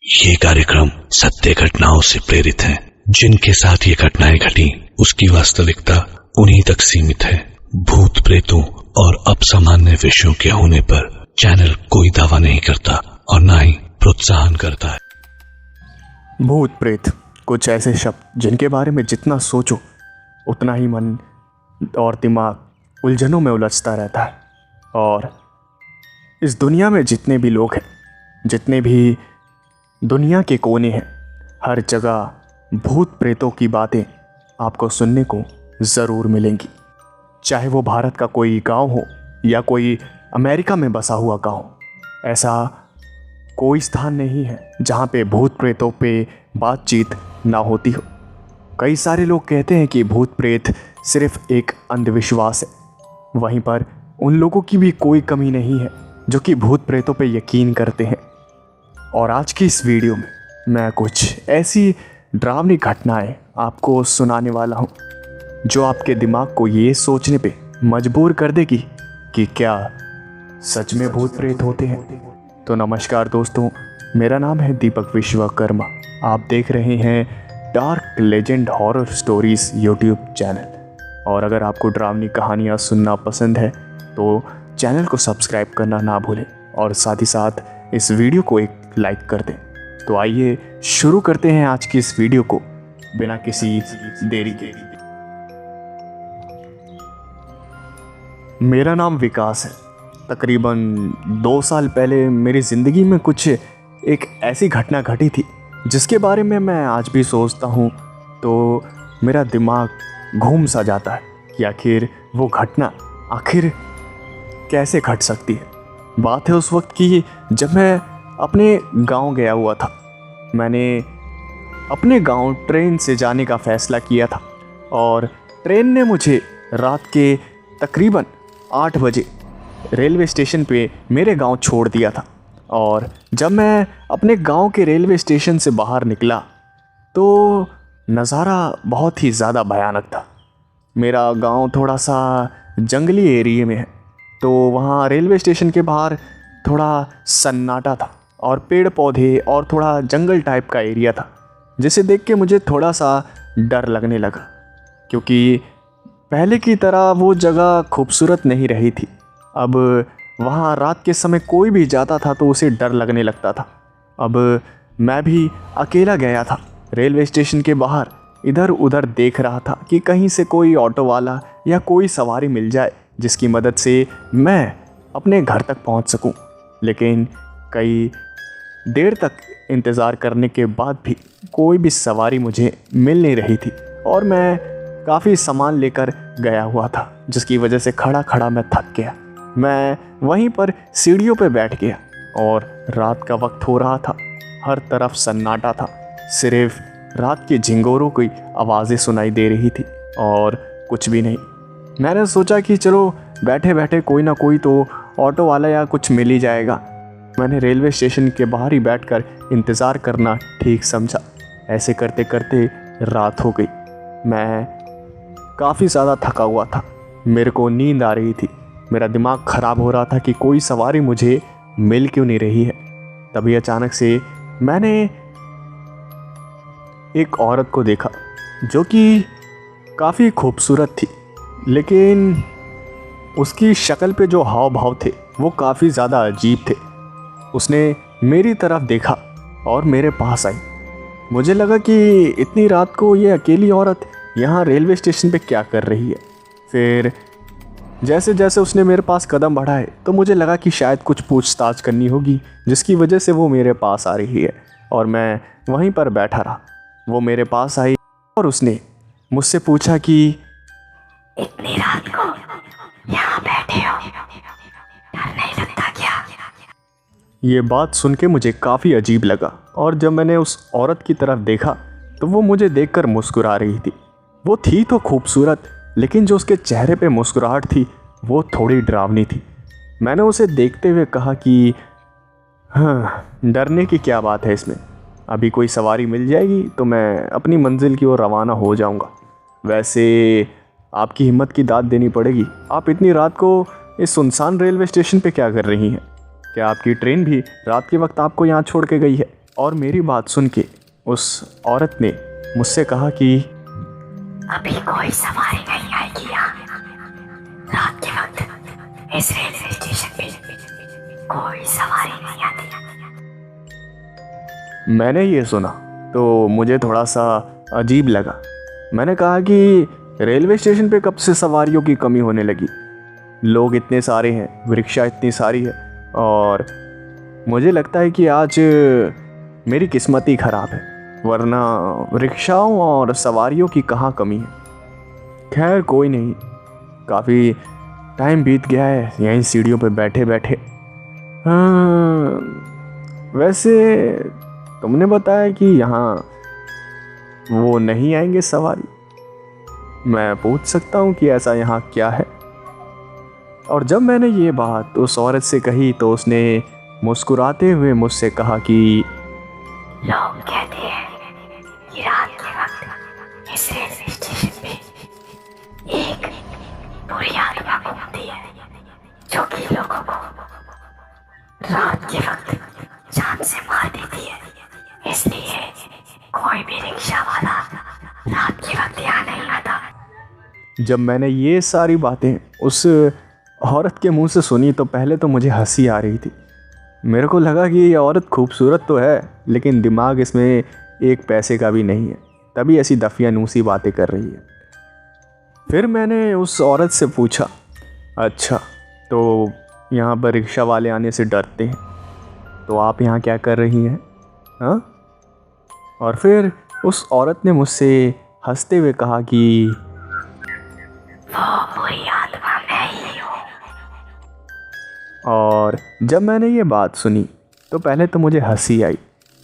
ये कार्यक्रम सत्य घटनाओं से प्रेरित है। जिनके साथ ये घटनाएं घटी उसकी वास्तविकता उन्हीं तक सीमित है। भूत प्रेतों और असामान्य विषयों के होने पर चैनल कोई दावा नहीं करता और न ही प्रोत्साहन करता है। भूत प्रेत कुछ ऐसे शब्द जिनके बारे में जितना सोचो उतना ही मन और दिमाग उलझनों में उलझता रहता है। और इस दुनिया में जितने भी लोग हैं, जितने भी दुनिया के कोने हैं, हर जगह भूत प्रेतों की बातें आपको सुनने को ज़रूर मिलेंगी। चाहे वो भारत का कोई गांव हो या कोई अमेरिका में बसा हुआ गांव, ऐसा कोई स्थान नहीं है जहां पे भूत प्रेतों पे बातचीत ना होती हो। कई सारे लोग कहते हैं कि भूत प्रेत सिर्फ एक अंधविश्वास है, वहीं पर उन लोगों की भी कोई कमी नहीं है जो कि भूत प्रेतों पे यकीन करते हैं। और आज की इस वीडियो में मैं कुछ ऐसी डरावनी घटनाएं आपको सुनाने वाला हूं जो आपके दिमाग को ये सोचने पे मजबूर कर देगी कि क्या सच में भूत प्रेत होते हैं। तो नमस्कार दोस्तों, मेरा नाम है दीपक विश्वकर्मा। आप देख रहे हैं dark legend horror stories YouTube channel. और अगर आपको डरावनी कहानियाँ सुनना पसंद है तो चैनल को सब्सक्राइब करना ना भूलें और साथ ही साथ इस वीडियो को एक लाइक कर दें। तो आइए शुरू करते हैं आज की इस वीडियो को बिना किसी देरी के। मेरा नाम विकास है। तकरीबन 2 साल पहले मेरी ज़िंदगी में कुछ एक ऐसी घटना घटी थी जिसके बारे में मैं आज भी सोचता हूँ तो मेरा दिमाग घूम सा जाता है कि आखिर वो घटना आखिर कैसे घट सकती है। बात है उस वक्त की जब मैं अपने गांव गया हुआ था। मैंने अपने गांव ट्रेन से जाने का फ़ैसला किया था और ट्रेन ने मुझे रात के तकरीबन 8 बजे रेलवे स्टेशन पे मेरे गांव छोड़ दिया था। और जब मैं अपने गांव के रेलवे स्टेशन से बाहर निकला तो नज़ारा बहुत ही ज़्यादा भयानक था। मेरा गांव थोड़ा सा जंगली एरिया में है, तो वहाँ रेलवे स्टेशन के बाहर थोड़ा सन्नाटा था और पेड़ पौधे और थोड़ा जंगल टाइप का एरिया था, जिसे देख के मुझे थोड़ा सा डर लगने लगा क्योंकि पहले की तरह वो जगह खूबसूरत नहीं रही थी। अब वहाँ रात के समय कोई भी जाता था तो उसे डर लगने लगता था। अब मैं भी अकेला गया था रेलवे स्टेशन के बाहर, इधर उधर देख रहा था कि कहीं से कोई ऑटो वाला या कोई सवारी मिल जाए जिसकी मदद से मैं अपने घर तक पहुंच सकूं। लेकिन कई देर तक इंतज़ार करने के बाद भी कोई भी सवारी मुझे मिल नहीं रही थी और मैं काफ़ी सामान लेकर गया हुआ था, जिसकी वजह से खड़ा खड़ा मैं थक गया। मैं वहीं पर सीढ़ियों पे बैठ गया और रात का वक्त हो रहा था। हर तरफ सन्नाटा था, सिर्फ रात के झिंगोरों की आवाज़ें सुनाई दे रही थी और कुछ भी नहीं। मैंने सोचा कि चलो बैठे बैठे कोई ना कोई तो ऑटो वाला या कुछ मिल ही जाएगा। मैंने रेलवे स्टेशन के बाहर ही बैठकर इंतज़ार करना ठीक समझा। ऐसे करते करते रात हो गई। मैं काफ़ी ज़्यादा थका हुआ था, मेरे को नींद आ रही थी, मेरा दिमाग ख़राब हो रहा था कि कोई सवारी मुझे मिल क्यों नहीं रही है। तभी अचानक से मैंने एक औरत को देखा जो कि काफ़ी खूबसूरत थी, लेकिन उसकी शक्ल पे जो हाव भाव थे वो काफ़ी ज़्यादा अजीब थे। उसने मेरी तरफ देखा और मेरे पास आई। मुझे लगा कि इतनी रात को ये अकेली औरत यहाँ रेलवे स्टेशन पे क्या कर रही है। फिर जैसे जैसे उसने मेरे पास कदम बढ़ाए तो मुझे लगा कि शायद कुछ पूछताछ करनी होगी, जिसकी वजह से वो मेरे पास आ रही है। और मैं वहीं पर बैठा रहा। वो मेरे पास आई और उसने मुझसे पूछा कि इतनी रात को यहाँ बैठे हो, डर नहीं लगता क्या? ये बात सुन के मुझे काफ़ी अजीब लगा और जब मैंने उस औरत की तरफ देखा तो वो मुझे देखकर मुस्कुरा रही थी। वो थी तो खूबसूरत, लेकिन जो उसके चेहरे पे मुस्कुराहट थी वो थोड़ी डरावनी थी। मैंने उसे देखते हुए कहा कि हाँ, डरने की क्या बात है इसमें, अभी कोई सवारी मिल जाएगी तो मैं अपनी मंजिल की ओर रवाना हो जाऊंगा। वैसे आपकी हिम्मत की दाद देनी पड़ेगी, आप इतनी रात को इस सुनसान रेलवे स्टेशन पे क्या कर रही हैं? क्या आपकी ट्रेन भी रात के वक्त आपको यहाँ छोड़ के गई है? और मेरी बात सुन के उस औरत ने मुझसे कहा कि अभी कोई सवारी नहीं आएगी यहाँ। रात के वक्त इस रेलवे स्टेशन पे कोई सवारी नहीं आती। मैंने ये सुना तो मुझे थोड़ा सा अजीब लगा। मैंने कहा कि रेलवे स्टेशन पे कब से सवारियों की कमी होने लगी? लोग इतने सारे हैं, रिक्शा इतनी सारी है, और मुझे लगता है कि आज मेरी किस्मत ही ख़राब है, वरना रिक्शाओं और सवारियों की कहाँ कमी है। खैर कोई नहीं, काफ़ी टाइम बीत गया है यहीं सीढ़ियों पे बैठे बैठे। हाँ, वैसे तुमने बताया कि यहाँ वो नहीं आएंगे सवारी। मैं पूछ सकता हूँ कि ऐसा यहाँ क्या है? और जब मैंने ये बात उस औरत से कही तो उसने मुस्कुराते हुए मुझसे कहा कि लोग कहते हैं कि रात के वक्त इस रेलवे स्टेशन पे एक बुरी आत्मा घूमती है जो कि लोगों को रात के वक्त जान से मार देती है। इसलिए कोई भी रिक्शा वाला रात के वक्त यहाँ नहीं आता। जब मैंने ये सारी बातें उस औरत के मुंह से सुनी तो पहले तो मुझे हंसी आ रही थी। मेरे को लगा कि ये औरत खूबसूरत तो है, लेकिन दिमाग इसमें एक पैसे का भी नहीं है, तभी ऐसी दफियानूसी बातें कर रही है। फिर मैंने उस औरत से पूछा, अच्छा तो यहाँ पर रिक्शा वाले आने से डरते हैं, तो आप यहाँ क्या कर रही हैं? हाँ? और फिर उस औरत ने मुझसे हंसते हुए कहा कि वो बुरी आत्मा मैं ही हूँ। और जब मैंने ये बात सुनी तो पहले तो मुझे हंसी आई,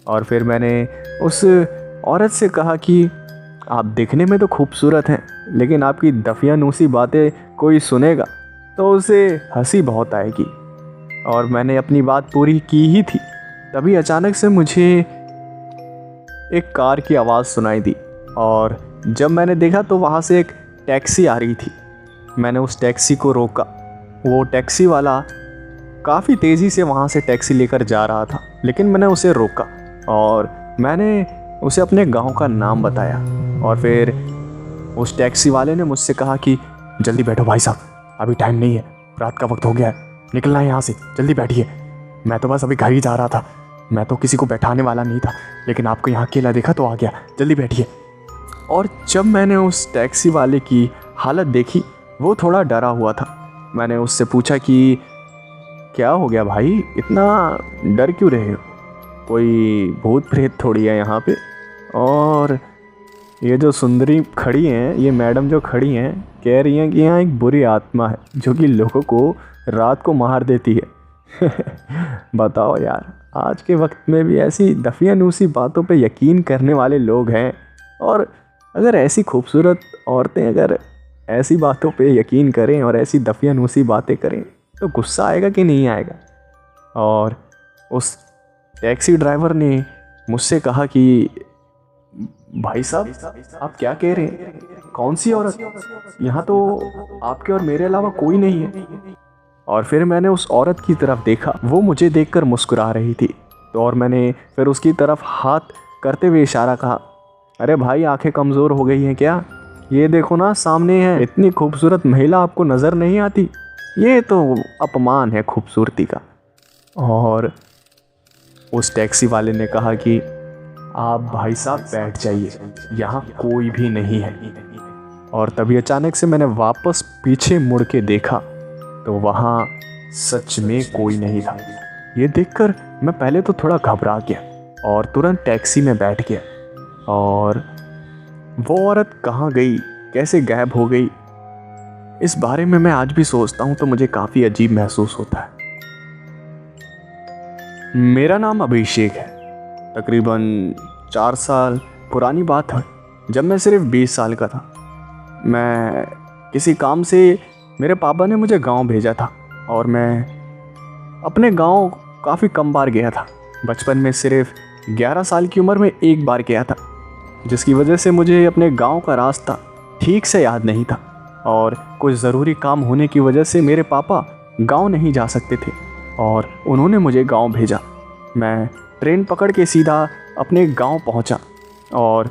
और फिर मैंने उस औरत से कहा कि आप दिखने में तो खूबसूरत हैं, लेकिन आपकी दफियानूसी बातें कोई सुनेगा तो उसे हंसी बहुत आएगी। और मैंने अपनी बात पूरी की ही थी, तभी अचानक से मुझे एक कार की आवाज़ सुनाई दी, और जब मैंने देखा तो वहाँ से एक टैक्सी आ रही थी। मैंने उस टैक्सी को रोका। वो टैक्सी वाला काफ़ी तेज़ी से वहाँ से टैक्सी लेकर जा रहा था, लेकिन मैंने उसे रोका और मैंने उसे अपने गांव का नाम बताया। और फिर उस टैक्सी वाले ने मुझसे कहा कि जल्दी बैठो भाई साहब, अभी टाइम नहीं है, रात का वक्त हो गया है, निकलना है यहाँ से, जल्दी बैठिए। मैं तो बस अभी घर ही जा रहा था, मैं तो किसी को बैठाने वाला नहीं था, लेकिन आपको यहाँ अकेला देखा तो आ गया, जल्दी बैठिए। और जब मैंने उस टैक्सी वाले की हालत देखी, वो थोड़ा डरा हुआ था। मैंने उससे पूछा कि क्या हो गया भाई, इतना डर क्यों रहे हो? कोई भूत प्रेत थोड़ी है यहाँ पे? और ये जो सुंदरी खड़ी हैं, ये मैडम जो खड़ी हैं, कह रही हैं कि यहाँ एक बुरी आत्मा है जो कि लोगों को रात को मार देती है। बताओ यार, आज के वक्त में भी ऐसी दफियानूसी बातों पे यकीन करने वाले लोग हैं। और अगर ऐसी खूबसूरत औरतें अगर ऐसी बातों पे यकीन करें और ऐसी दफियानूसी बातें करें तो गुस्सा आएगा कि नहीं आएगा? और उस टैक्सी ड्राइवर ने मुझसे कहा कि भाई साहब आप क्या कह रहे हैं? कौन सी औरत? यहाँ तो आपके और मेरे अलावा कोई नहीं है। और फिर मैंने उस औरत की तरफ देखा, वो मुझे देखकर मुस्कुरा रही थी। तो और मैंने फिर उसकी तरफ हाथ करते हुए इशारा कहा, अरे भाई आंखें कमज़ोर हो गई हैं क्या? ये देखो ना, सामने है, इतनी खूबसूरत महिला आपको नज़र नहीं आती? ये तो अपमान है खूबसूरती का। और उस टैक्सी वाले ने कहा कि आप भाई साहब बैठ जाइए, यहाँ कोई भी नहीं है। और तभी अचानक से मैंने वापस पीछे मुड़ के देखा तो वहाँ सच में कोई नहीं था। ये देखकर मैं पहले तो थोड़ा घबरा गया और तुरंत टैक्सी में बैठ गया। और वो औरत कहाँ गई, कैसे गायब हो गई, इस बारे में मैं आज भी सोचता हूँ तो मुझे काफ़ी अजीब महसूस होता है। मेरा नाम अभिषेक है। तकरीबन 4 साल पुरानी बात है, जब मैं सिर्फ 20 साल का था। मैं किसी काम से मेरे पापा ने मुझे गांव भेजा था और मैं अपने गांव काफ़ी कम बार गया था। बचपन में सिर्फ 11 साल की उम्र में एक बार गया था, जिसकी वजह से मुझे अपने गांव का रास्ता ठीक से याद नहीं था। और कुछ ज़रूरी काम होने की वजह से मेरे पापा गांव नहीं जा सकते थे और उन्होंने मुझे गांव भेजा। मैं ट्रेन पकड़ के सीधा अपने गांव पहुंचा और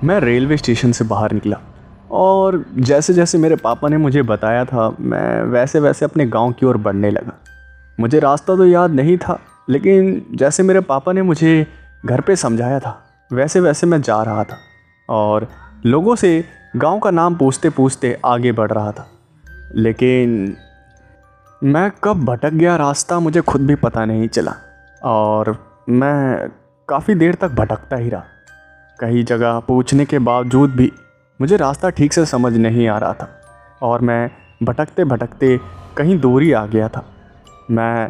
मैं रेलवे स्टेशन से बाहर निकला। और जैसे जैसे मेरे पापा ने मुझे बताया था, मैं वैसे वैसे अपने गांव की ओर बढ़ने लगा। मुझे रास्ता तो याद नहीं था, लेकिन जैसे मेरे पापा ने मुझे घर पे समझाया था वैसे वैसे मैं जा रहा था और लोगों से गांव का नाम पूछते पूछते आगे बढ़ रहा था। लेकिन मैं कब भटक गया रास्ता मुझे खुद भी पता नहीं चला और मैं काफ़ी देर तक भटकता ही रहा। कई जगह पूछने के बावजूद भी मुझे रास्ता ठीक से समझ नहीं आ रहा था और मैं भटकते भटकते कहीं दूर ही आ गया था। मैं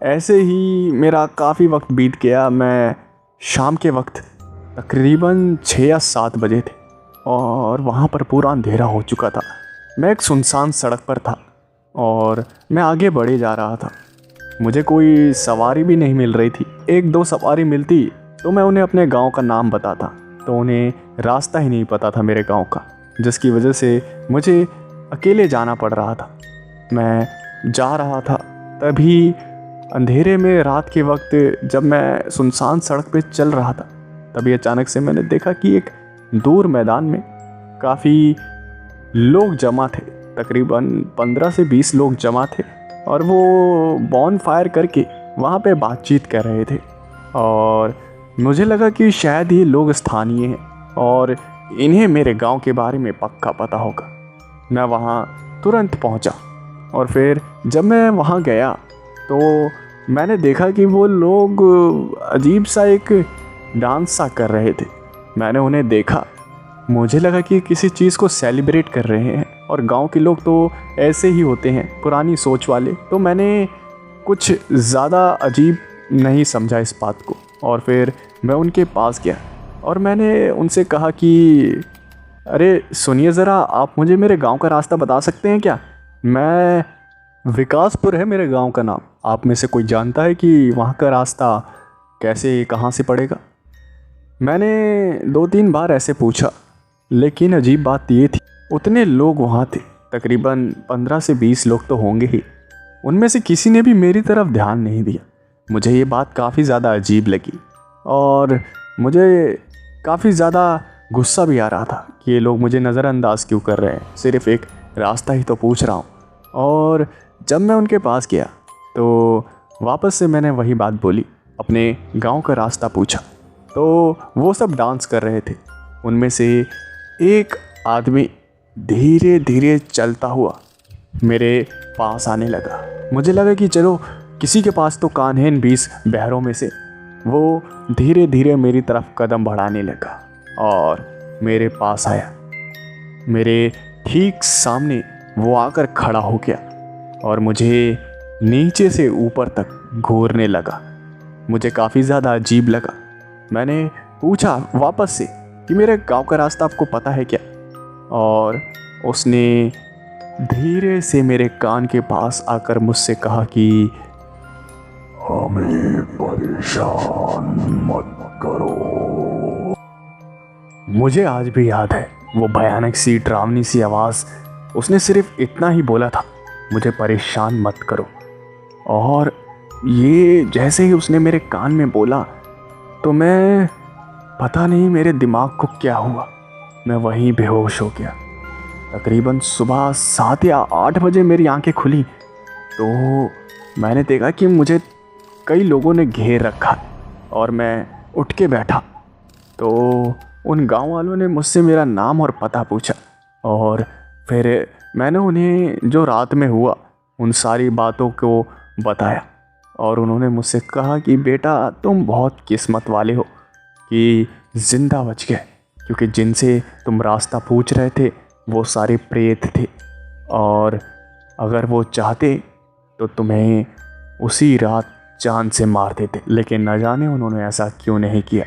ऐसे ही मेरा काफ़ी वक्त बीत गया। मैं शाम के वक्त तकरीबन 6 या 7 बजे थे और वहाँ पर पूरा अंधेरा हो चुका था। मैं एक सुनसान सड़क पर था और मैं आगे बढ़े जा रहा था। मुझे कोई सवारी भी नहीं मिल रही थी। 1-2 सवारी मिलती तो मैं उन्हें अपने गांव का नाम बताता, तो उन्हें रास्ता ही नहीं पता था मेरे गांव का, जिसकी वजह से मुझे अकेले जाना पड़ रहा था। मैं जा रहा था, तभी अंधेरे में रात के वक्त जब मैं सुनसान सड़क पे चल रहा था, तभी अचानक से मैंने देखा कि एक दूर मैदान में काफ़ी लोग जमा थे। तकरीबन 15 से 20 लोग जमा थे और वो बॉन फायर करके वहाँ पे बातचीत कर रहे थे और मुझे लगा कि शायद ये लोग स्थानीय हैं और इन्हें मेरे गांव के बारे में पक्का पता होगा। मैं वहाँ तुरंत पहुँचा और फिर जब मैं वहाँ गया तो मैंने देखा कि वो लोग अजीब सा एक डांस सा कर रहे थे। मैंने उन्हें देखा, मुझे लगा कि किसी चीज़ को सेलिब्रेट कर रहे हैं और गांव के लोग तो ऐसे ही होते हैं, पुरानी सोच वाले। तो मैंने कुछ ज़्यादा अजीब नहीं समझा इस बात को और फिर मैं उनके पास गया और मैंने उनसे कहा कि अरे सुनिए ज़रा, आप मुझे मेरे गांव का रास्ता बता सकते हैं क्या? मैं विकासपुर है मेरे गांव का नाम। आप में से कोई जानता है कि वहाँ का रास्ता कैसे कहाँ से पड़ेगा? मैंने 2-3 बार ऐसे पूछा, लेकिन अजीब बात ये थी उतने लोग वहाँ थे, तकरीबन 15 से 20 लोग तो होंगे ही। उनमें से किसी ने भी मेरी तरफ ध्यान नहीं दिया। मुझे ये बात काफ़ी ज़्यादा अजीब लगी और मुझे काफ़ी ज़्यादा गुस्सा भी आ रहा था कि ये लोग मुझे नज़रअंदाज क्यों कर रहे हैं, सिर्फ़ एक रास्ता ही तो पूछ रहा हूँ। और जब मैं उनके पास गया तो वापस से मैंने वही बात बोली, अपने गांव का रास्ता पूछा, तो वो सब डांस कर रहे थे। उनमें से एक आदमी धीरे धीरे चलता हुआ मेरे पास आने लगा। मुझे लगा कि चलो किसी के पास तो कान है इन 20 बहरों में से। वो धीरे धीरे मेरी तरफ कदम बढ़ाने लगा और मेरे पास आया। मेरे ठीक सामने वो आकर खड़ा हो गया और मुझे नीचे से ऊपर तक घूरने लगा। मुझे काफ़ी ज़्यादा अजीब लगा। मैंने पूछा वापस से कि मेरे गांव का रास्ता आपको पता है क्या? और उसने धीरे से मेरे कान के पास आकर मुझसे कहा कि हमें परेशान मत करो। मुझे आज भी याद है वो भयानक सी डरावनी सी आवाज़। उसने सिर्फ इतना ही बोला था, मुझे परेशान मत करो। और ये जैसे ही उसने मेरे कान में बोला तो मैं पता नहीं मेरे दिमाग को क्या हुआ, मैं वहीं बेहोश हो गया। तकरीबन सुबह 7 या 8 बजे मेरी आंखें खुली तो मैंने देखा कि मुझे कई लोगों ने घेर रखा और मैं उठ के बैठा तो उन गांव वालों ने मुझसे मेरा नाम और पता पूछा और फिर मैंने उन्हें जो रात में हुआ उन सारी बातों को बताया और उन्होंने मुझसे कहा कि बेटा तुम बहुत किस्मत वाले हो कि ज़िंदा बच गए, क्योंकि जिनसे तुम रास्ता पूछ रहे थे वो सारे प्रेत थे और अगर वो चाहते तो तुम्हें उसी रात जान से मार देते, लेकिन न जाने उन्होंने ऐसा क्यों नहीं किया।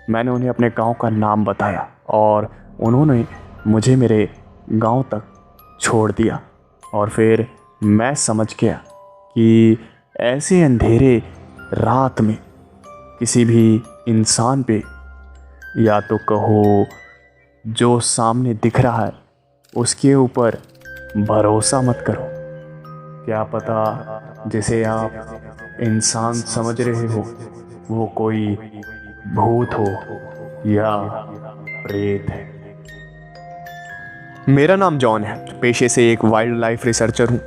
मैंने उन्हें अपने गांव का नाम बताया और उन्होंने मुझे मेरे गांव तक छोड़ दिया और फिर मैं समझ गया कि ऐसे अंधेरे रात में किसी भी इंसान पे या तो कहो जो सामने दिख रहा है उसके ऊपर भरोसा मत करो। क्या पता जिसे आप इंसान समझ रहे हो वो कोई भूत हो या प्रेत है। मेरा नाम जॉन है, पेशे से एक वाइल्ड लाइफ रिसर्चर हूँ।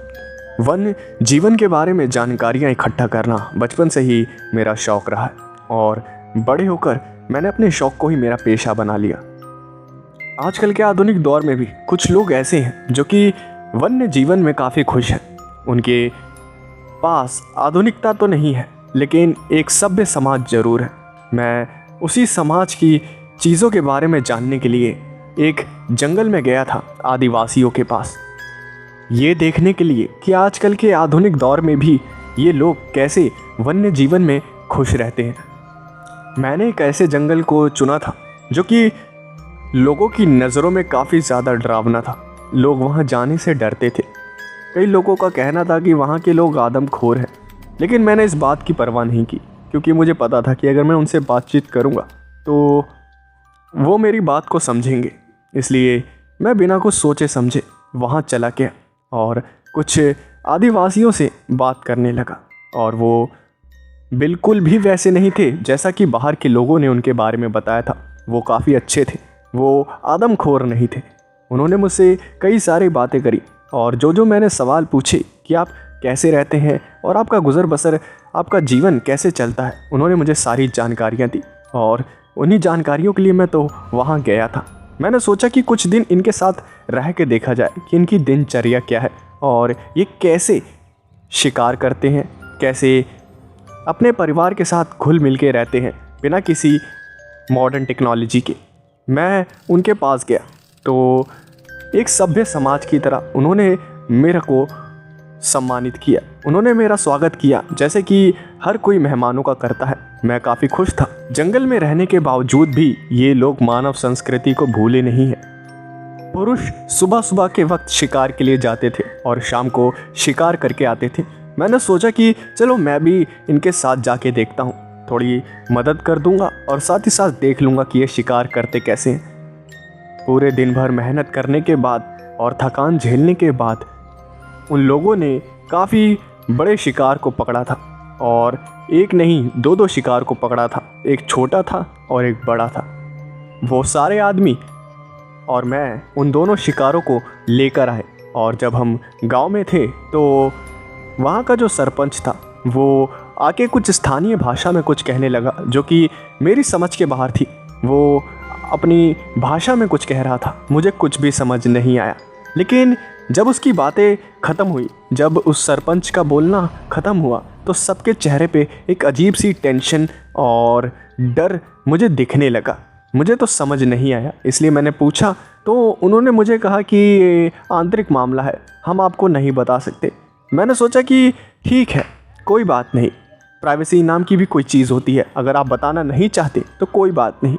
वन जीवन के बारे में जानकारियाँ इकट्ठा करना बचपन से ही मेरा शौक रहा है और बड़े होकर मैंने अपने शौक को ही मेरा पेशा बना लिया। आजकल के आधुनिक दौर में भी कुछ लोग ऐसे हैं जो कि वन्य जीवन में काफ़ी खुश हैं। उनके पास आधुनिकता तो नहीं है लेकिन एक सभ्य समाज ज़रूर है। मैं उसी समाज की चीज़ों के बारे में जानने के लिए एक जंगल में गया था, आदिवासियों के पास, ये देखने के लिए कि आजकल के आधुनिक दौर में भी ये लोग कैसे वन्य जीवन में खुश रहते हैं। मैंने एक ऐसे जंगल को चुना था जो कि लोगों की नज़रों में काफ़ी ज़्यादा डरावना था। लोग वहाँ जाने से डरते थे। कई लोगों का कहना था कि वहाँ के लोग आदमखोर हैं, लेकिन मैंने इस बात की परवाह नहीं की क्योंकि मुझे पता था कि अगर मैं उनसे बातचीत करूँगा तो वो मेरी बात को समझेंगे। इसलिए मैं बिना कुछ सोचे समझे वहाँ चला गया और कुछ आदिवासियों से बात करने लगा। और वो बिल्कुल भी वैसे नहीं थे जैसा कि बाहर के लोगों ने उनके बारे में बताया था। वो काफ़ी अच्छे थे, वो आदमखोर नहीं थे। उन्होंने मुझसे कई सारी बातें करी और जो मैंने सवाल पूछे कि आप कैसे रहते हैं और आपका गुज़र बसर, आपका जीवन कैसे चलता है, उन्होंने मुझे सारी जानकारियाँ दी। और उन्हीं जानकारियों के लिए मैं तो वहाँ गया था। मैंने सोचा कि कुछ दिन इनके साथ रह के देखा जाए कि इनकी दिनचर्या क्या है और ये कैसे शिकार करते हैं, कैसे अपने परिवार के साथ घुल मिल के रहते हैं बिना किसी मॉडर्न टेक्नोलॉजी के। मैं उनके पास गया तो एक सभ्य समाज की तरह उन्होंने मेरे को सम्मानित किया। उन्होंने मेरा स्वागत किया जैसे कि हर कोई मेहमानों का करता है। मैं काफ़ी खुश था। जंगल में रहने के बावजूद भी ये लोग मानव संस्कृति को भूले नहीं हैं। पुरुष सुबह सुबह के वक्त शिकार के लिए जाते थे और शाम को शिकार करके आते थे। मैंने सोचा कि चलो मैं भी इनके साथ जाके देखता हूँ, थोड़ी मदद कर दूंगा और साथ ही साथ देख लूँगा कि ये शिकार करते कैसे हैं। पूरे दिन भर मेहनत करने के बाद और थकान झेलने के बाद उन लोगों ने काफ़ी बड़े शिकार को पकड़ा था और एक नहीं दो शिकार को पकड़ा था। एक छोटा था और एक बड़ा था। वो सारे आदमी और मैं उन दोनों शिकारों को लेकर आए और जब हम गांव में थे तो वहाँ का जो सरपंच था वो आके कुछ स्थानीय भाषा में कुछ कहने लगा जो कि मेरी समझ के बाहर थी। वो अपनी भाषा में कुछ कह रहा था, मुझे कुछ भी समझ नहीं आया। लेकिन जब उसकी बातें ख़त्म हुई, जब उस सरपंच का बोलना ख़त्म हुआ तो सबके चेहरे पे एक अजीब सी टेंशन और डर मुझे दिखने लगा। मुझे तो समझ नहीं आया, इसलिए मैंने पूछा तो उन्होंने मुझे कहा कि आंतरिक मामला है, हम आपको नहीं बता सकते। मैंने सोचा कि ठीक है, कोई बात नहीं, प्राइवेसी नाम की भी कोई चीज़ होती है, अगर आप बताना नहीं चाहते तो कोई बात नहीं।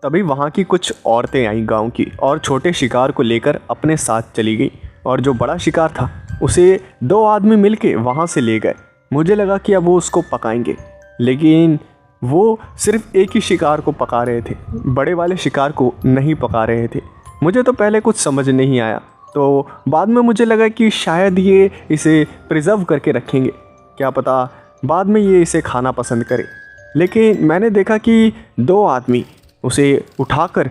तभी वहाँ की कुछ औरतें आईं गांव की और छोटे शिकार को लेकर अपने साथ चली गई और जो बड़ा शिकार था उसे दो आदमी मिलके वहाँ से ले गए। मुझे लगा कि अब वो उसको पकाएंगे, लेकिन वो सिर्फ एक ही शिकार को पका रहे थे, बड़े वाले शिकार को नहीं पका रहे थे। मुझे तो पहले कुछ समझ नहीं आया, तो बाद में मुझे लगा कि शायद ये इसे प्रिजर्व करके रखेंगे, क्या पता बाद में ये इसे खाना पसंद करे। लेकिन मैंने देखा कि दो आदमी उसे उठाकर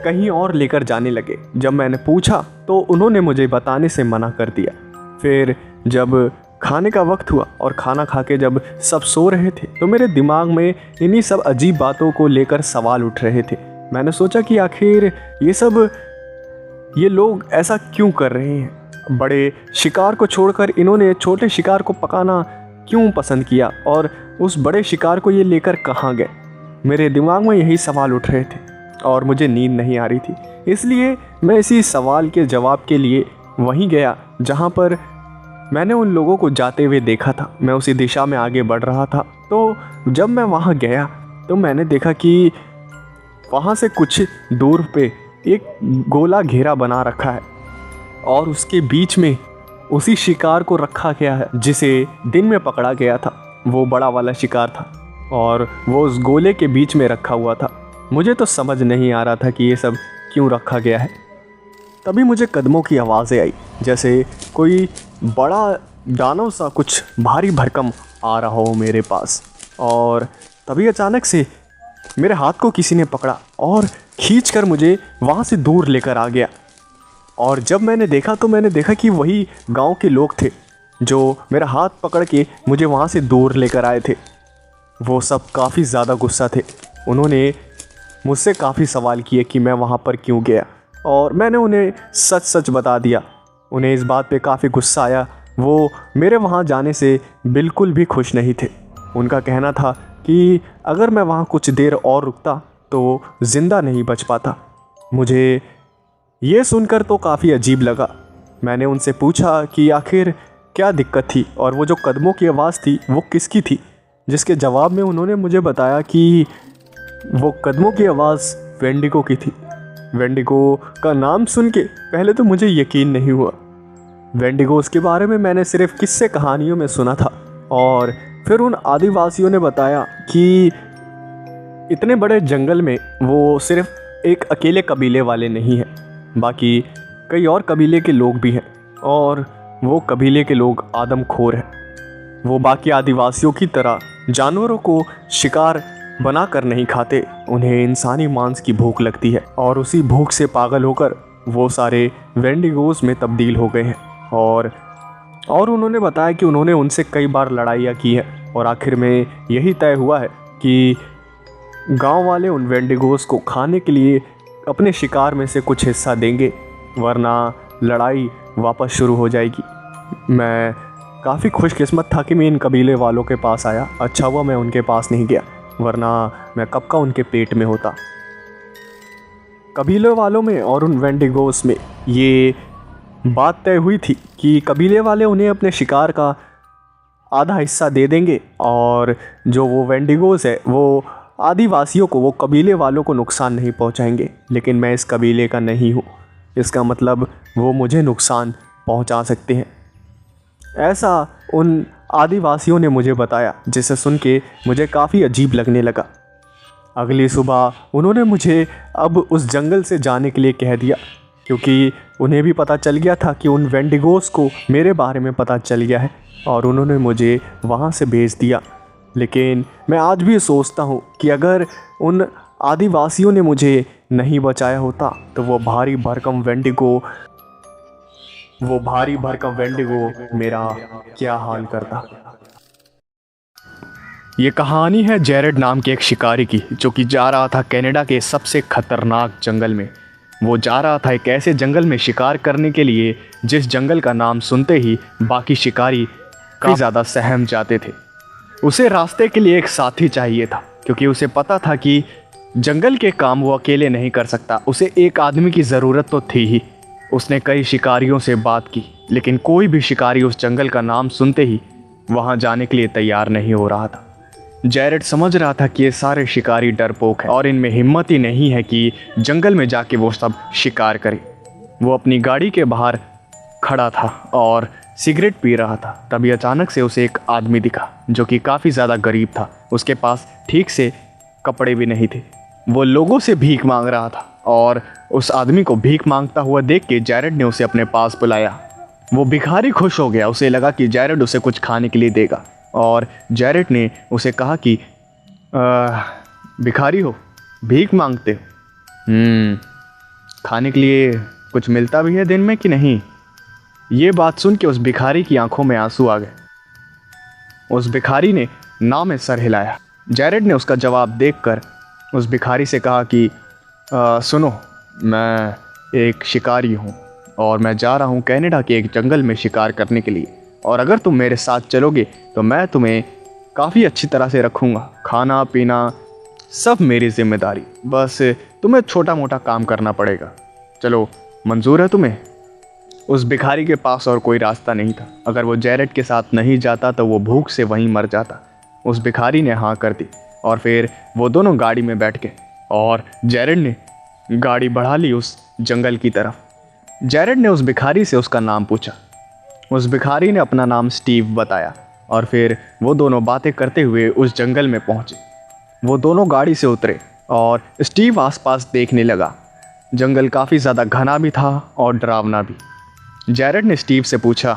कहीं और लेकर जाने लगे। जब मैंने पूछा तो उन्होंने मुझे बताने से मना कर दिया। फिर जब खाने का वक्त हुआ और खाना खा के जब सब सो रहे थे तो मेरे दिमाग में इन्हीं सब अजीब बातों को लेकर सवाल उठ रहे थे। मैंने सोचा कि आखिर ये लोग ऐसा क्यों कर रहे हैं। बड़े शिकार को छोड़कर इन्होंने छोटे शिकार को पकाना क्यों पसंद किया और उस बड़े शिकार को ये लेकर कहाँ गए। मेरे दिमाग में यही सवाल उठ रहे थे और मुझे नींद नहीं आ रही थी। इसलिए मैं इसी सवाल के जवाब के लिए वहीं गया जहाँ पर मैंने उन लोगों को जाते हुए देखा था। मैं उसी दिशा में आगे बढ़ रहा था। तो जब मैं वहाँ गया तो मैंने देखा कि वहाँ से कुछ दूर पे एक गोला घेरा बना रखा है और उसके बीच में उसी शिकार को रखा गया है जिसे दिन में पकड़ा गया था। वो बड़ा वाला शिकार था और वो उस गोले के बीच में रखा हुआ था। मुझे तो समझ नहीं आ रहा था कि ये सब क्यों रखा गया है। तभी मुझे कदमों की आवाज़ें आई, जैसे कोई बड़ा दानव सा कुछ भारी भरकम आ रहा हो मेरे पास, और तभी अचानक से मेरे हाथ को किसी ने पकड़ा और खींचकर मुझे वहाँ से दूर लेकर आ गया। और जब मैंने देखा तो मैंने देखा कि वही गांव के लोग थे जो मेरा हाथ पकड़ के मुझे वहाँ से दूर लेकर आए थे। वो सब काफ़ी ज़्यादा गुस्सा थे। उन्होंने मुझसे काफ़ी सवाल किए कि मैं वहाँ पर क्यों गया, और मैंने उन्हें सच सच बता दिया। उन्हें इस बात पे काफ़ी गुस्सा आया। वो मेरे वहाँ जाने से बिल्कुल भी खुश नहीं थे। उनका कहना था कि अगर मैं वहाँ कुछ देर और रुकता तो ज़िंदा नहीं बच पाता। मुझे ये सुनकर तो काफ़ी अजीब लगा। मैंने उनसे पूछा कि आखिर क्या दिक्कत थी और वो जो कदमों की आवाज़ थी वो किसकी थी, जिसके जवाब में उन्होंने मुझे बताया कि वो कदमों की आवाज़ वेंडिगो की थी। वेंडिगो का नाम सुन के पहले तो मुझे यकीन नहीं हुआ। वेंडिगोस के बारे में मैंने सिर्फ किस्से कहानियों में सुना था, और फिर उन आदिवासियों ने बताया कि इतने बड़े जंगल में वो सिर्फ एक अकेले कबीले वाले नहीं हैं, बाकी कई और कबीले के लोग भी हैं, और वो कबीले के लोग आदमखोर हैं। वो बाकी आदिवासियों की तरह जानवरों को शिकार बना कर नहीं खाते। उन्हें इंसानी मांस की भूख लगती है, और उसी भूख से पागल होकर वो सारे वेंडिगोस में तब्दील हो गए हैं। और उन्होंने बताया कि उन्होंने उनसे कई बार लड़ाइयाँ की है, और आखिर में यही तय हुआ है कि गांव वाले उन वेंडिगोस को खाने के लिए अपने शिकार में से कुछ हिस्सा देंगे, वरना लड़ाई वापस शुरू हो जाएगी। मैं काफ़ी खुशकिस्मत था कि मैं इन कबीले वालों के पास आया। अच्छा हुआ मैं उनके पास नहीं गया, वरना मैं कब का उनके पेट में होता। कबीले वालों में और उन वेंडिगोस में ये बात तय हुई थी कि कबीले वाले उन्हें अपने शिकार का आधा हिस्सा दे देंगे, और जो वो वेंडिगोस है वो आदिवासियों को, वो कबीले वालों को नुकसान नहीं पहुंचाएंगे। लेकिन मैं इस कबीले का नहीं हूँ, इसका मतलब वो मुझे नुकसान पहुंचा सकते हैं, ऐसा उन आदिवासियों ने मुझे बताया, जिसे सुन के मुझे काफ़ी अजीब लगने लगा। अगली सुबह उन्होंने मुझे अब उस जंगल से जाने के लिए कह दिया, क्योंकि उन्हें भी पता चल गया था कि उन वेंडिगोस को मेरे बारे में पता चल गया है, और उन्होंने मुझे वहाँ से भेज दिया। लेकिन मैं आज भी सोचता हूँ कि अगर उन आदिवासियों ने मुझे नहीं बचाया होता तो वो भारी भरकम वेंडिगो मेरा क्या हाल करता। ये कहानी है जैरेड नाम के एक शिकारी की, जो कि जा रहा था कनाडा के सबसे खतरनाक जंगल में। वो जा रहा था एक ऐसे जंगल में शिकार करने के लिए जिस जंगल का नाम सुनते ही बाकी शिकारी काफ़ी ज़्यादा सहम जाते थे। उसे रास्ते के लिए एक साथी चाहिए था, क्योंकि उसे पता था कि जंगल के काम वो अकेले नहीं कर सकता। उसे एक आदमी की ज़रूरत तो थी ही। उसने कई शिकारियों से बात की, लेकिन कोई भी शिकारी उस जंगल का नाम सुनते ही वहाँ जाने के लिए तैयार नहीं हो रहा था। जैरेड समझ रहा था कि ये सारे शिकारी डरपोक हैं और इनमें हिम्मत ही नहीं है कि जंगल में जाके वो सब शिकार करे। वो अपनी गाड़ी के बाहर खड़ा था और सिगरेट पी रहा था। तभी अचानक से उसे एक आदमी दिखा जो कि काफ़ी ज़्यादा गरीब था। उसके पास ठीक से कपड़े भी नहीं थे। वो लोगों से भीख मांग रहा था, और उस आदमी को भीख मांगता हुआ देख के जैरेड ने उसे अपने पास बुलाया। वो भिखारी खुश हो गया। उसे लगा कि जैरेड उसे कुछ खाने के लिए देगा, और जैरेड ने उसे कहा कि भिखारी हो, भीख मांगते हो, खाने के लिए कुछ मिलता भी है दिन में कि नहीं। ये बात सुन के उस भिखारी की आंखों में आंसू आ गए। उस भिखारी ने नाव में सर हिलाया। जैरेड ने उसका जवाब देखकर उस भिखारी से कहा कि सुनो, मैं एक शिकारी हूँ और मैं जा रहा हूँ कनाडा के एक जंगल में शिकार करने के लिए, और अगर तुम मेरे साथ चलोगे तो मैं तुम्हें काफ़ी अच्छी तरह से रखूँगा। खाना पीना सब मेरी जिम्मेदारी, बस तुम्हें छोटा मोटा काम करना पड़ेगा। चलो, मंजूर है तुम्हें? उस भिखारी के पास और कोई रास्ता नहीं था। अगर वो जैरेड के साथ नहीं जाता तो वो भूख से वहीं मर जाता। उस भिखारी ने हाँ कर दी, और फिर वो दोनों गाड़ी में बैठ गए और जैरेड ने गाड़ी बढ़ा ली उस जंगल की तरफ। जैरेड ने उस भिखारी से उसका नाम पूछा। उस भिखारी ने अपना नाम स्टीव बताया, और फिर वो दोनों बातें करते हुए उस जंगल में पहुंचे। वो दोनों गाड़ी से उतरे और स्टीव आसपास देखने लगा। जंगल काफ़ी ज़्यादा घना भी था और डरावना भी। जैरेड ने स्टीव से पूछा,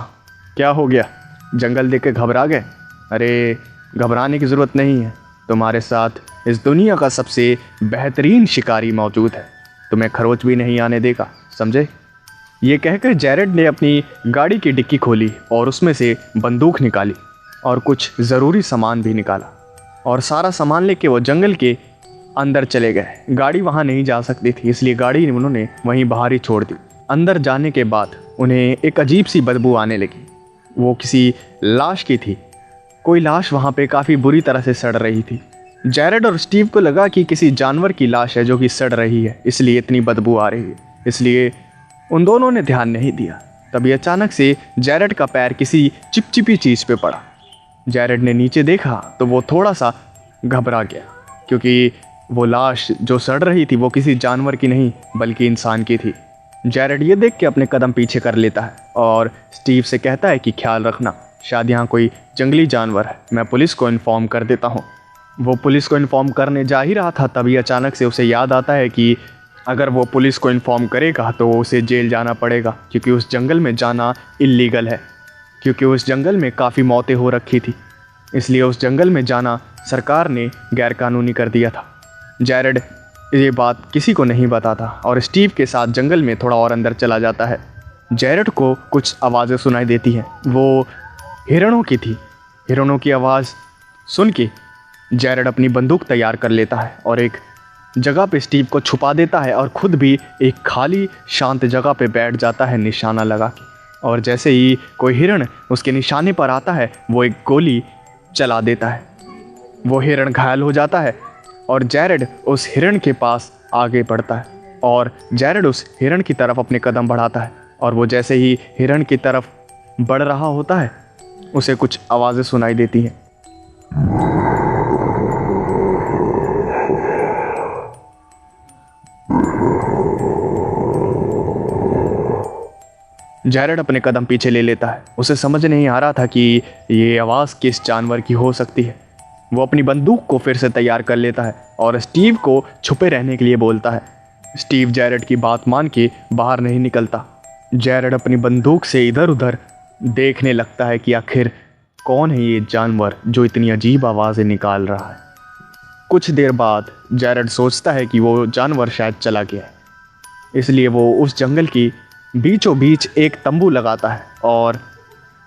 क्या हो गया, जंगल देख के घबरा गए? अरे घबराने की ज़रूरत नहीं है, तुम्हारे साथ इस दुनिया का सबसे बेहतरीन शिकारी मौजूद है, तुम्हें खरोच भी नहीं आने देगा, समझे? ये कहकर जैरेड ने अपनी गाड़ी की डिक्की खोली और उसमें से बंदूक निकाली और कुछ ज़रूरी सामान भी निकाला और सारा सामान लेके वो जंगल के अंदर चले गए। गाड़ी वहाँ नहीं जा सकती थी, इसलिए गाड़ी उन्होंने वहीं बाहर ही छोड़ दी। अंदर जाने के बाद उन्हें एक अजीब सी बदबू आने लगी। वो किसी लाश की थी। कोई लाश वहाँ पे काफ़ी बुरी तरह से सड़ रही थी। जैरेड और स्टीव को लगा कि किसी जानवर की लाश है जो कि सड़ रही है, इसलिए इतनी बदबू आ रही है, इसलिए उन दोनों ने ध्यान नहीं दिया। तभी अचानक से जैरेड का पैर किसी चिपचिपी चीज़ पे पड़ा। जैरेड ने नीचे देखा तो वो थोड़ा सा घबरा गया, क्योंकि वो लाश जो सड़ रही थी वो किसी जानवर की नहीं बल्कि इंसान की थी। जैरेड ये देख के अपने कदम पीछे कर लेता है और स्टीव से कहता है कि ख्याल रखना, शायद यहाँ कोई जंगली जानवर है, मैं पुलिस को इन्फॉर्म कर देता हूँ। वो पुलिस को इन्फॉर्म करने जा ही रहा था, तभी अचानक से उसे याद आता है कि अगर वो पुलिस को इन्फॉर्म करेगा तो उसे जेल जाना पड़ेगा, क्योंकि उस जंगल में जाना इल्लीगल है, क्योंकि उस जंगल में काफ़ी मौतें हो रखी थी, इसलिए उस जंगल में जाना सरकार ने गैरकानूनी कर दिया था। जैरेड ये बात किसी को नहीं बताता और स्टीव के साथ जंगल में थोड़ा और अंदर चला जाता है। जैरेड को कुछ आवाज़ें सुनाई देती हैं, वो हिरणों की थी। हिरणों की आवाज़ सुन के जैरेड अपनी बंदूक तैयार कर लेता है और एक जगह पे स्टीव को छुपा देता है और खुद भी एक खाली शांत जगह पे बैठ जाता है निशाना लगा के। और जैसे ही कोई हिरण उसके निशाने पर आता है वो एक गोली चला देता है। वो हिरण घायल हो जाता है और जैरेड उस हिरण के पास आगे बढ़ता है और जैरेड उस हिरण की तरफ अपने कदम बढ़ाता है और वो जैसे ही हिरण की तरफ बढ़ रहा होता है उसे कुछ आवाज़ें सुनाई देती हैं। जैरेड अपने कदम पीछे ले लेता है। उसे समझ नहीं आ रहा था कि ये आवाज़ किस जानवर की हो सकती है। वो अपनी बंदूक को फिर से तैयार कर लेता है और स्टीव को छुपे रहने के लिए बोलता है। स्टीव जैरेड की बात मान के बाहर नहीं निकलता। जैरेड अपनी बंदूक से इधर उधर देखने लगता है कि आखिर कौन है ये जानवर जो इतनी अजीब आवाज़ें निकाल रहा है। कुछ देर बाद जैरेड सोचता है कि वो जानवर शायद चला गया है, इसलिए वो उस जंगल की बीचों बीच एक तंबू लगाता है और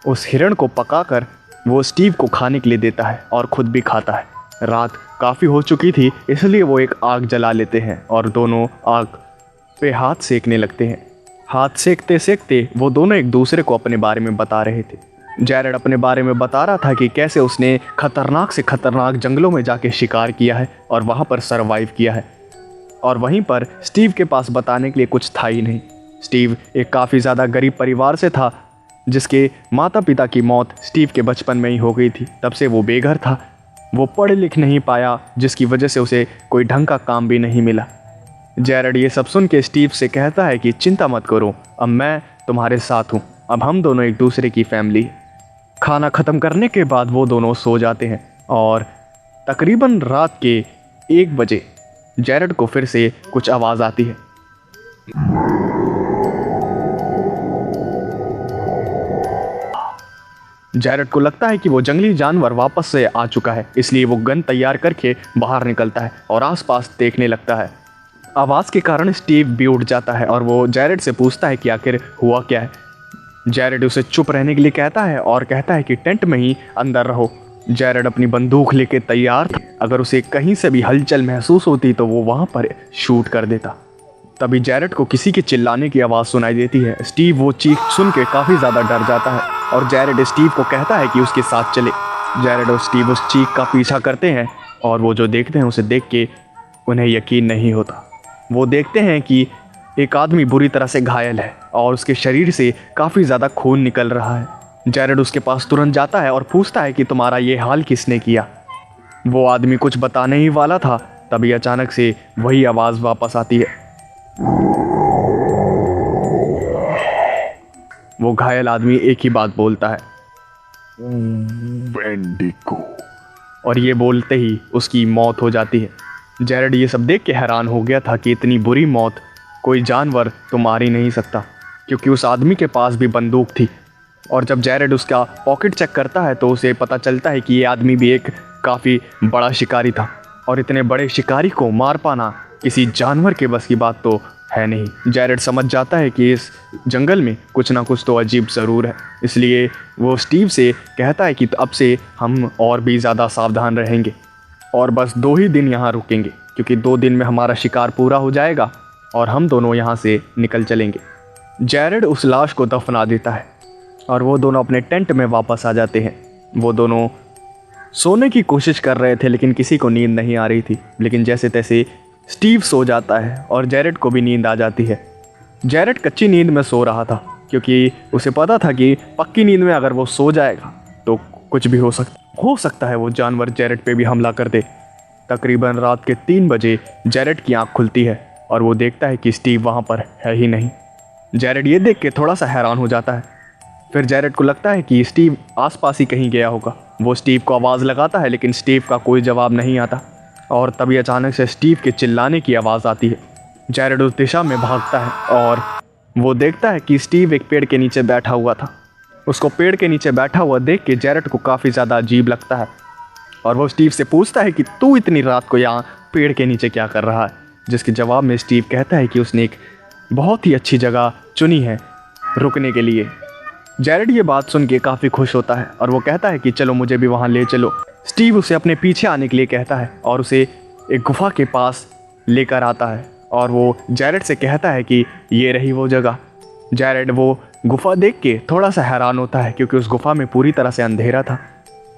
उस हिरण को पकाकर वो स्टीव को खाने के लिए देता है और खुद भी खाता है। रात काफ़ी हो चुकी थी, इसलिए वो एक आग जला लेते हैं और दोनों आग पे हाथ सेकने लगते हैं। हाथ सेकते सेकते वो दोनों एक दूसरे को अपने बारे में बता रहे थे। जैरेड अपने बारे में बता रहा था कि कैसे उसने खतरनाक से खतरनाक जंगलों में जाके शिकार किया है और वहाँ पर सरवाइव किया है, और वहीं पर स्टीव के पास बताने के लिए कुछ था ही नहीं। स्टीव एक काफ़ी ज़्यादा गरीब परिवार से था, जिसके माता पिता की मौत स्टीव के बचपन में ही हो गई थी। तब से वो बेघर था, वो पढ़ लिख नहीं पाया, जिसकी वजह से उसे कोई ढंग का काम भी नहीं मिला। जैरेड ये सब सुन के स्टीव से कहता है कि चिंता मत करो, अब मैं तुम्हारे साथ हूँ, अब हम दोनों एक दूसरे की फैमिली। खाना ख़त्म करने के बाद वो दोनों सो जाते हैं और तकरीबन रात के 1 बजे जैरेड को फिर से कुछ आवाज़ आती है। जैरेड को लगता है कि वो जंगली जानवर वापस से आ चुका है, इसलिए वो गन तैयार करके बाहर निकलता है और आसपास देखने लगता है। आवाज़ के कारण स्टीव भी उठ जाता है और वो जैरेड से पूछता है कि आखिर हुआ क्या है। जैरेड उसे चुप रहने के लिए कहता है और कहता है कि टेंट में ही अंदर रहो। जैरेड अपनी बंदूक लेके तैयार थे, अगर उसे कहीं से भी हलचल महसूस होती तो वो वहाँ पर शूट कर देता। तभी जैरेड को किसी के चिल्लाने की आवाज़ सुनाई देती है। स्टीव वो चीख सुन के काफ़ी ज़्यादा डर जाता है और जैरेड स्टीव को कहता है कि उसके साथ चले। जैरेड और स्टीव उस चीख का पीछा करते हैं और वो जो देखते हैं उसे देख के उन्हें यकीन नहीं होता। वो देखते हैं कि एक आदमी बुरी तरह से घायल है और उसके शरीर से काफ़ी ज़्यादा खून निकल रहा है। जैरेड उसके पास तुरंत जाता है और पूछता है कि तुम्हारा ये हाल किसने किया। वो आदमी कुछ बताने ही वाला था, तभी अचानक से वही आवाज़ वापस आती है। वो घायल आदमी एक ही बात बोलता है, वेंडिगो, और ये बोलते ही उसकी मौत हो जाती है। जैरेड ये सब देख के हैरान हो गया था कि इतनी बुरी मौत कोई जानवर तो मार ही नहीं सकता, क्योंकि उस आदमी के पास भी बंदूक थी और जब जैरेड उसका पॉकेट चेक करता है तो उसे पता चलता है कि ये आदमी भी एक काफ़ी बड़ा शिकारी था, और इतने बड़े शिकारी को मार पाना किसी जानवर के बस की बात तो है नहीं। जैरेड समझ जाता है कि इस जंगल में कुछ ना कुछ तो अजीब ज़रूर है, इसलिए वो स्टीव से कहता है कि अब से हम और भी ज़्यादा सावधान रहेंगे और बस 2 ही दिन यहाँ रुकेंगे, क्योंकि 2 दिन में हमारा शिकार पूरा हो जाएगा और हम दोनों यहाँ से निकल चलेंगे। जैरेड उस लाश को दफना देता है और वो दोनों अपने टेंट में वापस आ जाते हैं। वो दोनों सोने की कोशिश कर रहे थे लेकिन किसी को नींद नहीं आ रही थी, लेकिन जैसे तैसे स्टीव सो जाता है और जैरेड को भी नींद आ जाती है। जैरेड कच्ची नींद में सो रहा था क्योंकि उसे पता था कि पक्की नींद में अगर वो सो जाएगा तो कुछ भी हो सकता है वो जानवर जैरेड पे भी हमला कर दे। तकरीबन रात के 3 बजे जैरेड की आंख खुलती है और वो देखता है कि स्टीव वहाँ पर है ही नहीं। जैरेड ये देख के थोड़ा सा हैरान हो जाता है। फिर जैरेड को लगता है कि स्टीव आसपास ही कहीं गया होगा। वो स्टीव को आवाज़ लगाता है लेकिन स्टीव का कोई जवाब नहीं आता, और तभी अचानक से स्टीव के चिल्लाने की आवाज़ आती है। जैरेड उस दिशा में भागता है और वो देखता है कि स्टीव एक पेड़ के नीचे बैठा हुआ था। उसको पेड़ के नीचे बैठा हुआ देख के जैरेड को काफ़ी ज़्यादा अजीब लगता है और वो स्टीव से पूछता है कि तू इतनी रात को यहाँ पेड़ के नीचे क्या कर रहा है, जिसके जवाब में स्टीव कहता है कि उसने एक बहुत ही अच्छी जगह चुनी है रुकने के लिए। जैरेड ये बात सुन के काफ़ी खुश होता है और वो कहता है कि चलो मुझे भी वहाँ ले चलो। स्टीव उसे अपने पीछे आने के लिए कहता है और उसे एक गुफा के पास लेकर आता है और वो जैरेड से कहता है कि ये रही वो जगह। जैरेड वो गुफा देख के थोड़ा सा हैरान होता है क्योंकि उस गुफा में पूरी तरह से अंधेरा था।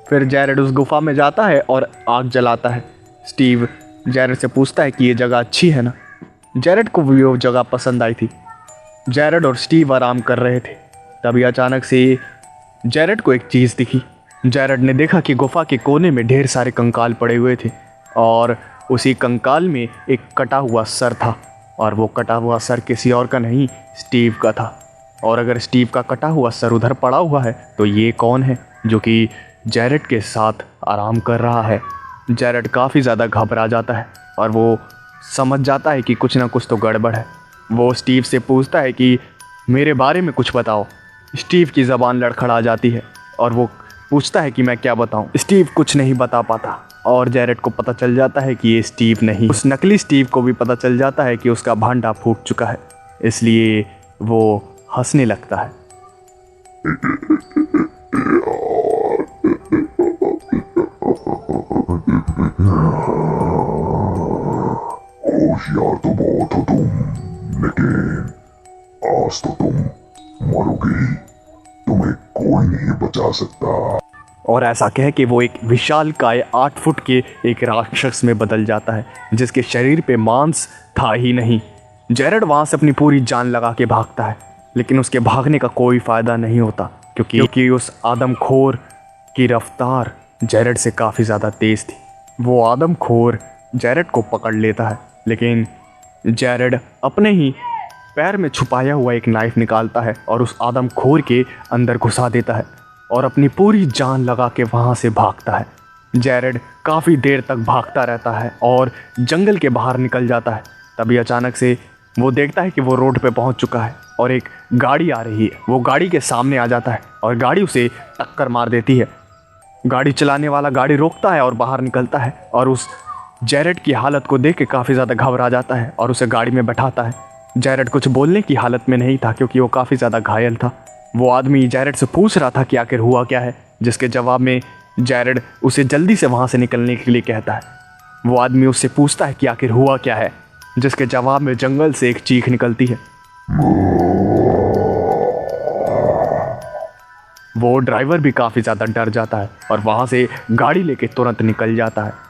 फिर जैरेड उस गुफा में जाता है और आग जलाता है। स्टीव जैरेड से पूछता है कि ये जगह अच्छी है ना। जैरेड को भी वो जगह पसंद आई थी। जैरेड और स्टीव आराम कर रहे थे, तभी अचानक से जैरेड को एक चीज़ दिखी। जैरेड ने देखा कि गुफा के कोने में ढेर सारे कंकाल पड़े हुए थे और उसी कंकाल में एक कटा हुआ सर था, और वो कटा हुआ सर किसी और का नहीं, स्टीव का था। और अगर स्टीव का कटा हुआ सर उधर पड़ा हुआ है तो ये कौन है जो कि जैरेड के साथ आराम कर रहा है। जैरेड काफ़ी ज़्यादा घबरा जाता है और वो समझ जाता है कि कुछ ना कुछ तो गड़बड़ है। वो स्टीव से पूछता है कि मेरे बारे में कुछ बताओ। स्टीव की ज़बान लड़खड़ा जाती है और वो पूछता है कि मैं क्या बताऊं। स्टीव कुछ नहीं बता पाता और जैरेड को पता चल जाता है कि ये स्टीव नहीं, उस नकली स्टीव को भी पता चल जाता है कि उसका भांडा फूट चुका है, इसलिए वो हंसने लगता है। होशियार तो बहुत हो तुम, लेकिन आज तो तुम मरोगे, तुम्हें कोई नहीं बचा सकता। और ऐसा कह के वो एक विशालकाय 8 फुट के एक राक्षस में बदल जाता है जिसके शरीर पे मांस था ही नहीं। जैरेड वहाँ से अपनी पूरी जान लगा के भागता है, लेकिन उसके भागने का कोई फ़ायदा नहीं होता क्योंकि उस आदमखोर की रफ्तार जैरेड से काफ़ी ज़्यादा तेज़ थी। वो आदमखोर जैरेड को पकड़ लेता है, लेकिन जैरेड अपने ही पैर में छुपाया हुआ एक नाइफ निकालता है और उस आदमखोर के अंदर घुसा देता है और अपनी पूरी जान लगा के वहाँ से भागता है। जैरेड काफ़ी देर तक भागता रहता है और जंगल के बाहर निकल जाता है। तभी अचानक से वो देखता है कि वो रोड पे पहुँच चुका है और एक गाड़ी आ रही है। वो गाड़ी के सामने आ जाता है और गाड़ी उसे टक्कर मार देती है। गाड़ी चलाने वाला गाड़ी रोकता है और बाहर निकलता है और उस जैरेड की हालत को देख के काफ़ी ज़्यादा घबरा जाता है और उसे गाड़ी में बैठाता है। जैरेड कुछ बोलने की हालत में नहीं था क्योंकि वो काफ़ी ज़्यादा घायल था। वो आदमी जैरेड से पूछ रहा था कि आखिर हुआ क्या है, जिसके जवाब में जैरेड उसे जल्दी से वहाँ से निकलने के लिए कहता है। वो आदमी उससे पूछता है कि आखिर हुआ क्या है, जिसके जवाब में जंगल से एक चीख निकलती है। वो ड्राइवर भी काफ़ी ज़्यादा डर जाता है और वहाँ से गाड़ी लेके तुरंत निकल जाता है।